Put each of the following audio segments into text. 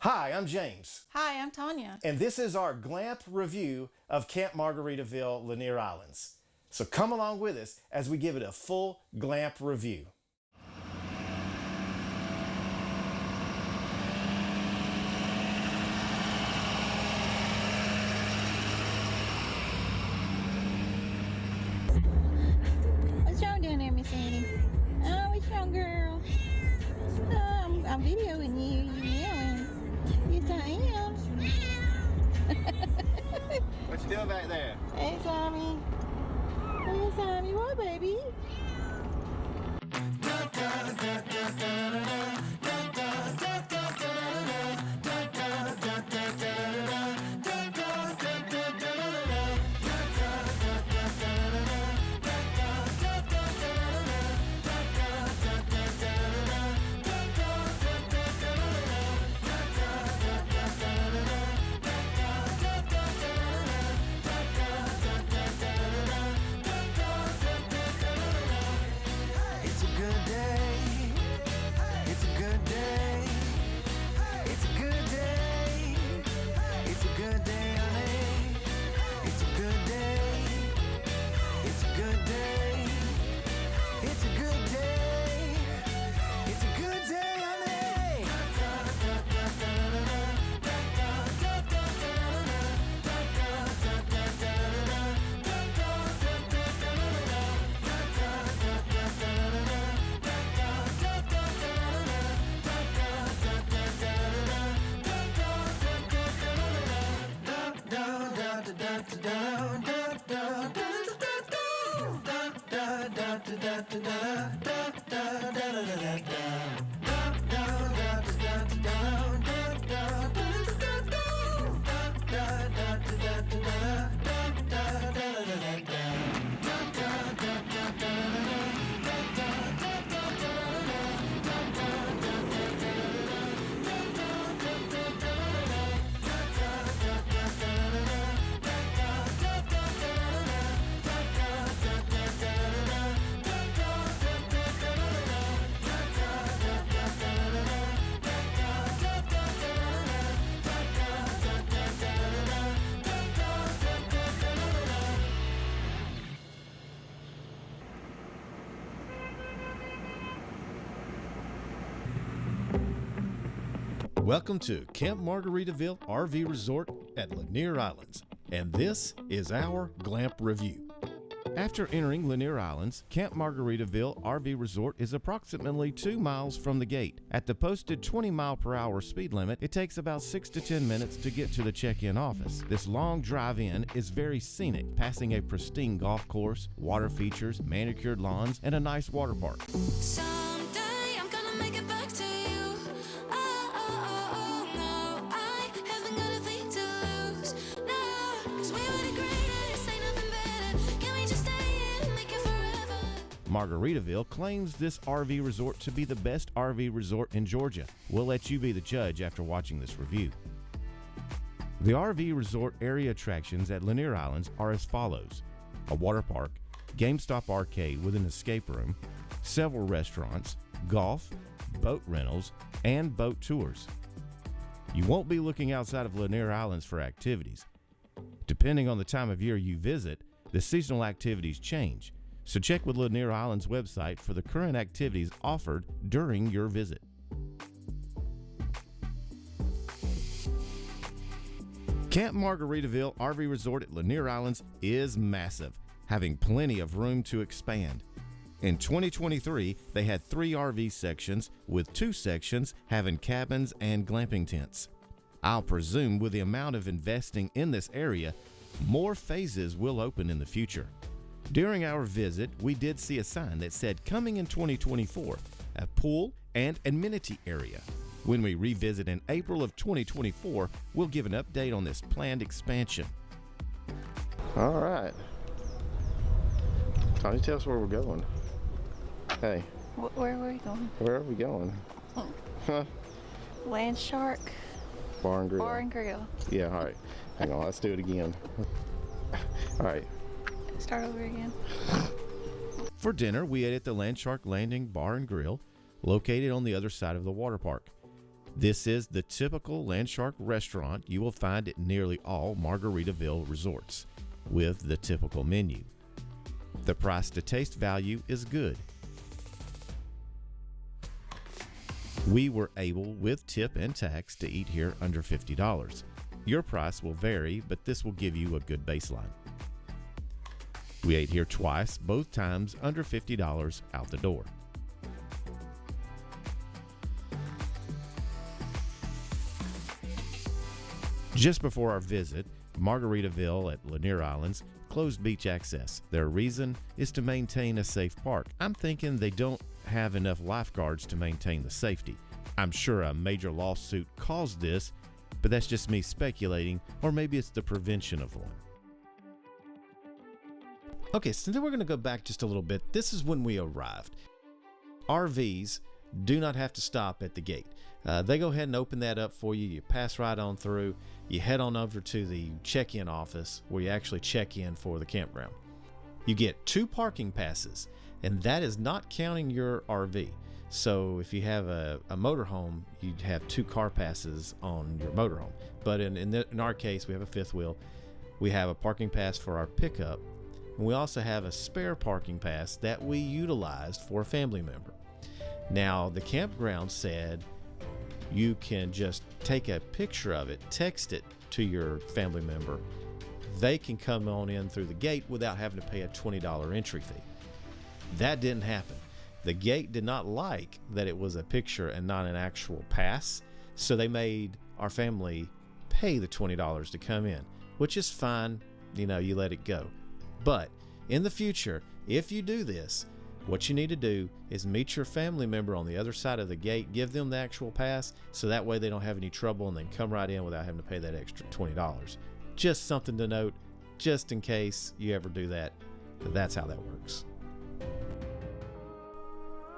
Hi, I'm James. Hi, I'm Tanya. And this is our Glamp review of Camp Margaritaville Lanier Islands. So come along with us as we give it a full Glamp review. What's wrong down there, Miss Annie? Oh, what's wrong, girl? Oh, I'm videoing you. You're yelling. Yes, I am. What you doing back there? Hey, Tommy. Hey, Tommy. What, baby? Welcome to Camp Margaritaville RV Resort at Lanier Islands, and this is our Glamp review. After entering Lanier Islands, Camp Margaritaville RV Resort is approximately 2 miles from the gate. At the posted 20-mile-per-hour speed limit, it takes about 6 to 10 minutes to get to the check-in office. This long drive-in is very scenic, passing a pristine golf course, water features, manicured lawns, and a nice water park. Someday I'm gonna make it back to you. Oh, no, I haven't got a thing to lose. No, 'cause we were the greatest, ain't nothing better. Can we just stay and make it forever? Margaritaville claims this RV resort to be the best RV resort in Georgia. We'll let you be the judge after watching this review. The RV resort area attractions at Lanier Islands are as follows: a water park, GameStop arcade with an escape room, several restaurants, golf, boat rentals, and boat tours. You won't be looking outside of Lanier Islands for activities. Depending on the time of year you visit, the seasonal activities change, so check with Lanier Islands website for the current activities offered during your visit. Camp Margaritaville RV Resort at Lanier Islands is massive, having plenty of room to expand. In 2023, they had 3 RV sections, with 2 sections having cabins and glamping tents. I'll presume with the amount of investing in this area, more phases will open in the future. During our visit, we did see a sign that said coming in 2024, a pool and amenity area. When we revisit in April of 2024, we'll give an update on this planned expansion. All right. Tony, tell us where we're going. Hey. Where are we going? Where are we going? Huh? Landshark Bar and Grill. Bar and Grill. Yeah, all right. Hang on, let's do it again. All right. Start over again. For dinner, we ate at the Landshark Landing Bar and Grill, located on the other side of the water park. This is the typical Landshark restaurant you will find at nearly all Margaritaville resorts, with the typical menu. The price to taste value is good. We were able, with tip and tax, to eat here under $50. Your price will vary, but this will give you a good baseline. We ate here twice, both times under $50 out the door. Just before our visit, Margaritaville at Lanier Islands closed beach access. Their reason is to maintain a safe park. I'm thinking they don't have enough lifeguards to maintain the safety. I'm sure a major lawsuit caused this, but that's just me speculating, or maybe it's the prevention of one. Okay, so then we're going to go back just a little bit. This is when we arrived. RVs do not have to stop at the gate. They go ahead and open that up for you. You pass right on through. You head on over to the check-in office where you actually check in for the campground. You get 2 parking passes, and that is not counting your RV. So if you have a motorhome, you'd have 2 car passes on your motorhome. But in our case, we have a 5th wheel. We have a parking pass for our pickup. And we also have a spare parking pass that we utilized for a family member. Now, the campground said you can just take a picture of it, text it to your family member. They can come on in through the gate without having to pay a $20 entry fee. That didn't happen. The gate did not like that it was a picture and not an actual pass, so they made our family pay the $20 to come in, which is fine. You know, you let it go. But in the future, if you do this, what you need to do is meet your family member on the other side of the gate, give them the actual pass, so that way they don't have any trouble and they can come right in without having to pay that extra $20. Just something to note, just in case you ever do that. That's how that works.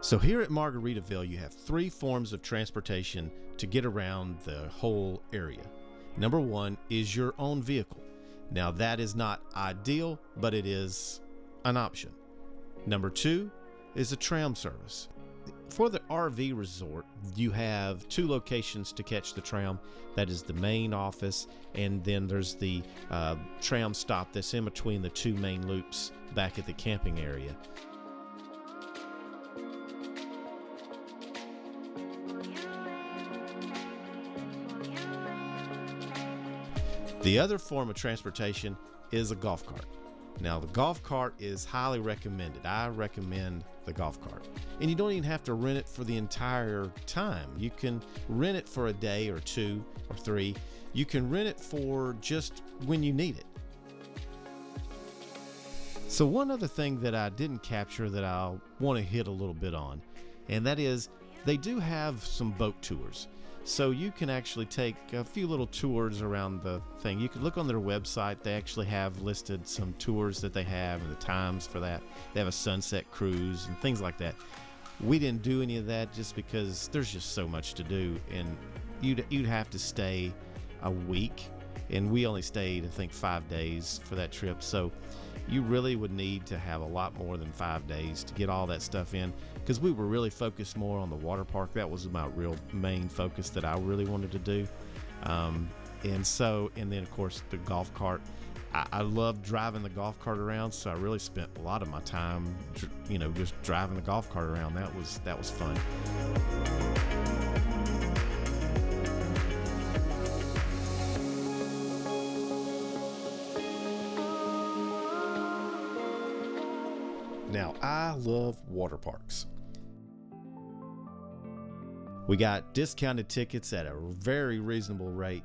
So here at Margaritaville, you have 3 forms of transportation to get around the whole area. Number 1 is your own vehicle. Now that is not ideal, but it is an option. Number 2 is a tram service. For the RV resort, you have 2 locations to catch the tram. That is the main office, and then there's the tram stop that's in between the 2 main loops back at the camping area. The other form of transportation is a golf cart. Now, the golf cart is highly recommended. I recommend the golf cart. And you don't even have to rent it for the entire time. You can rent it for a day or 2 or 3. You can rent it for just when you need it. So one other thing that I didn't capture that I want to hit a little bit on, and that is they do have some boat tours. So you can actually take a few little tours around the thing. You can look on their website. They actually have listed some tours that they have and the times for that. They have a sunset cruise and things like that. We didn't do any of that just because there's just so much to do, and you'd have to stay a week, and we only stayed, I think, 5 days for that trip. So you really would need to have a lot more than 5 days to get all that stuff in, because we were really focused more on the water park. That was my real main focus that I really wanted to do. And then of course the golf cart. I love driving the golf cart around, so I really spent a lot of my time, just driving the golf cart around. That was fun. Now, I love water parks. We got discounted tickets at a very reasonable rate.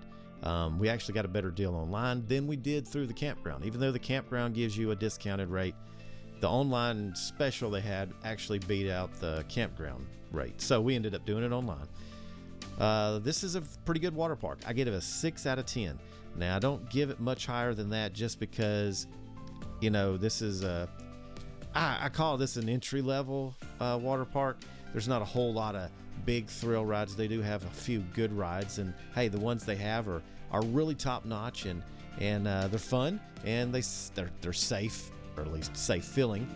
We actually got a better deal online than we did through the campground. Even though the campground gives you a discounted rate, the online special they had actually beat out the campground rate. So we ended up doing it online. This is a pretty good water park. I give it a 6 out of 10. Now, I don't give it much higher than that just because, this is I call this an entry-level water park. There's not a whole lot of big thrill rides. They do have a few good rides, and hey, the ones they have are really top-notch, and they're fun, and they're safe, or at least safe feeling.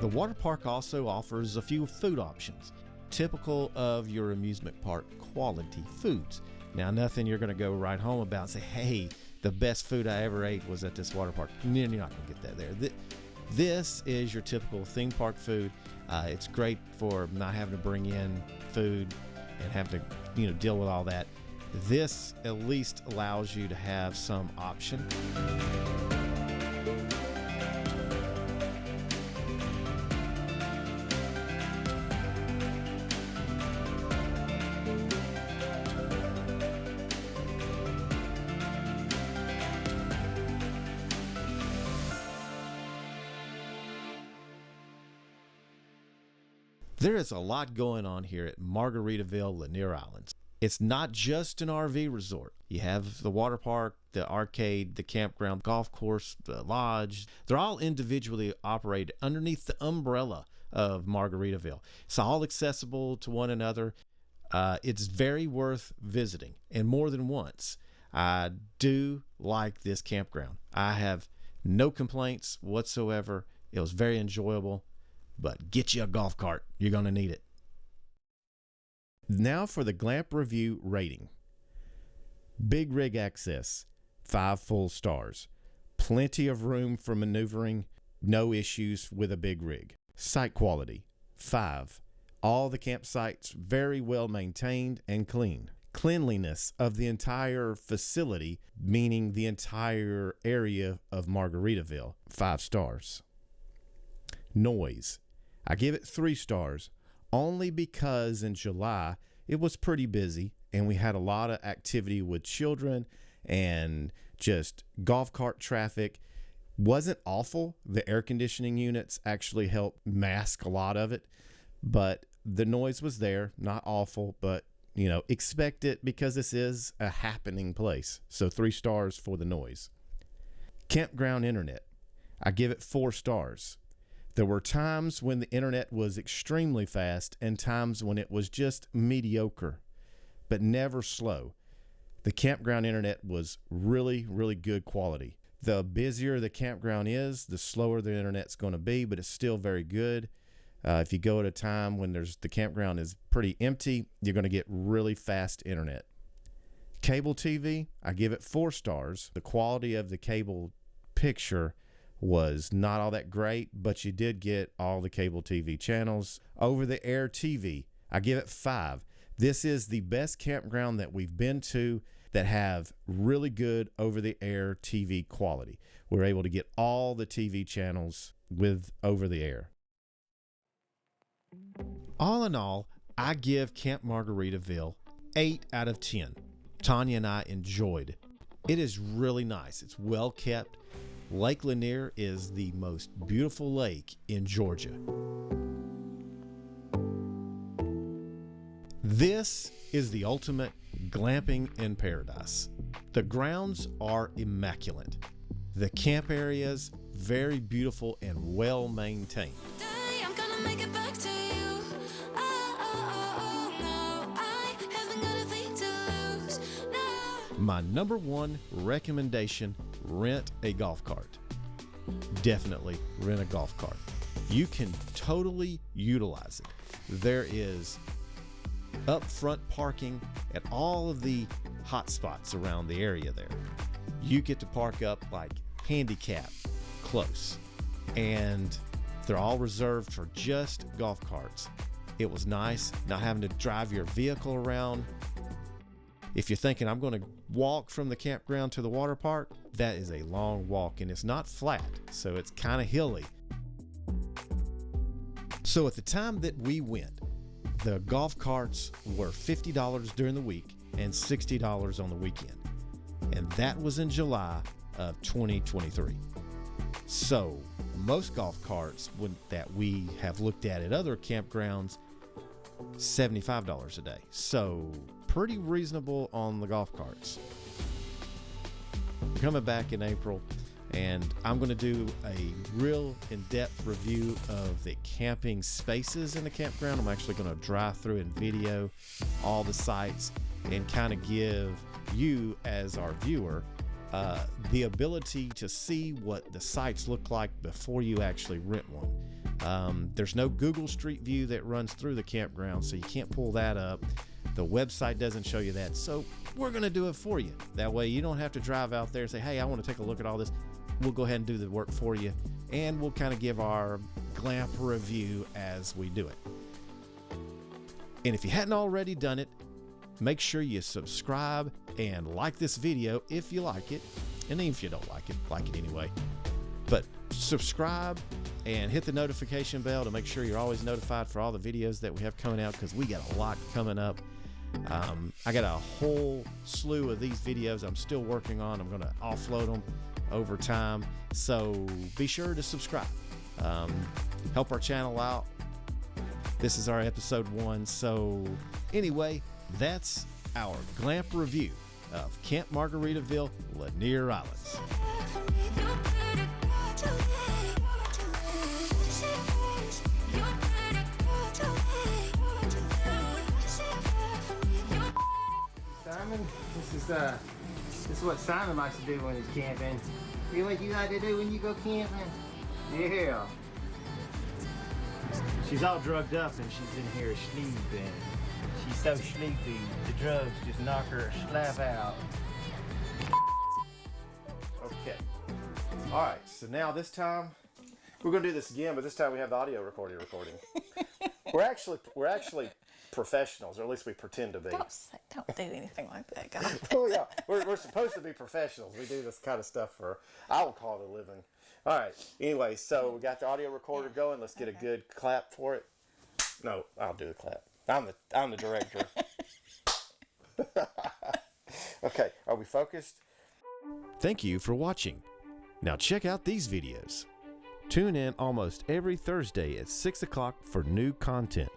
The water park also offers a few food options, typical of your amusement park quality foods. Now, nothing you're going to go right home about and say, hey, the best food I ever ate was at this water park. You're not going to get that there. This is your typical theme park food. It's great for not having to bring in food and have to, deal with all that. This at least allows you to have some option. There is a lot going on here at Margaritaville Lanier Islands. It's not just an RV resort. You have the water park, the arcade, the campground, golf course, the lodge. They're all individually operated underneath the umbrella of Margaritaville. It's all accessible to one another. It's very worth visiting, and more than once. I do like this campground. I have no complaints whatsoever. It was very enjoyable. But get you a golf cart. You're going to need it. Now for the Glamp review rating. Big rig access, 5 full stars. Plenty of room for maneuvering, no issues with a big rig. Site quality, 5. All the campsites very well maintained and clean. Cleanliness of the entire facility, meaning the entire area of Margaritaville, 5 stars. Noise, I give it 3 stars, only because in July it was pretty busy and we had a lot of activity with children and just golf cart traffic. Wasn't awful. The air conditioning units actually helped mask a lot of it, but the noise was there. Not awful, but expect it because this is a happening place. So 3 stars for the noise. Campground internet, I give it 4 stars. There were times when the internet was extremely fast and times when it was just mediocre, but never slow. The campground internet was really, really good quality. The busier the campground is, the slower the internet's going to be, but it's still very good. If you go at a time when the campground is pretty empty, you're going to get really fast internet. Cable TV, I give it 4 stars. The quality of the cable picture was not all that great, but you did get all the cable TV channels. Over the air TV, I give it 5. This is the best campground that we've been to that have really good over the air TV quality. We're able to get all the TV channels with over the air. All in all, I give Camp Margaritaville 8 out of 10. Tanya and I enjoyed it. It is really nice. It's well kept. Lake Lanier is the most beautiful lake in Georgia. This is the ultimate glamping in paradise. The grounds are immaculate. The camp areas, very beautiful and well maintained. I'm gonna make it back to you. No, I haven't got a thing to lose. No. My number 1 recommendation, rent a golf cart. Definitely rent a golf cart. You can totally utilize it. There is upfront parking at all of the hot spots around the area there. You get to park up like handicap close, and they're all reserved for just golf carts. It was nice not having to drive your vehicle around. If you're thinking I'm going to walk from the campground to the water park, that is a long walk and it's not flat, so it's kind of hilly. So at the time that we went, the golf carts were $50 during the week and $60 on the weekend. And that was in July of 2023. So most golf carts that we have looked at other campgrounds, $75 a day. So pretty reasonable on the golf carts. Coming back in April, and I'm going to do a real in-depth review of the camping spaces in the campground. I'm actually going to drive through and video all the sites and kind of give you as our viewer the ability to see what the sites look like before you actually rent one. There's no Google Street View that runs through the campground, so you can't pull that up. The website doesn't show you that, so we're going to do it for you. That way you don't have to drive out there and say, hey, I want to take a look at all this. We'll go ahead and do the work for you, and we'll kind of give our Glamp review as we do it. And if you hadn't already done it, make sure you subscribe and like this video if you like it. And even if you don't like it anyway. But subscribe and hit the notification bell to make sure you're always notified for all the videos that we have coming out, because we got a lot coming up. I got a whole slew of these videos I'm still working on. I'm going to offload them over time. So be sure to subscribe. Help our channel out. This is our episode 1. So anyway, that's our Glamp review of Camp Margaritaville, Lanier Islands. Simon, this is what Simon likes to do when he's camping. See what you like to do when you go camping? Yeah. She's all drugged up and she's in here sleeping. She's so sleepy, the drugs just knock her slap out. Okay. All right. So now this time we're going to do this again, but this time we have the audio recording. We're actually professionals, or at least we pretend to be. Don't do anything like that, guys. Oh yeah, we're supposed to be professionals. We do this kind of stuff I would call it a living. All right. Anyway, so we got the audio recorder going. Let's get a good clap for it. No, I'll do the clap. I'm the director. Okay, are we focused? Thank you for watching. Now check out these videos. Tune in almost every Thursday at 6 o'clock for new content.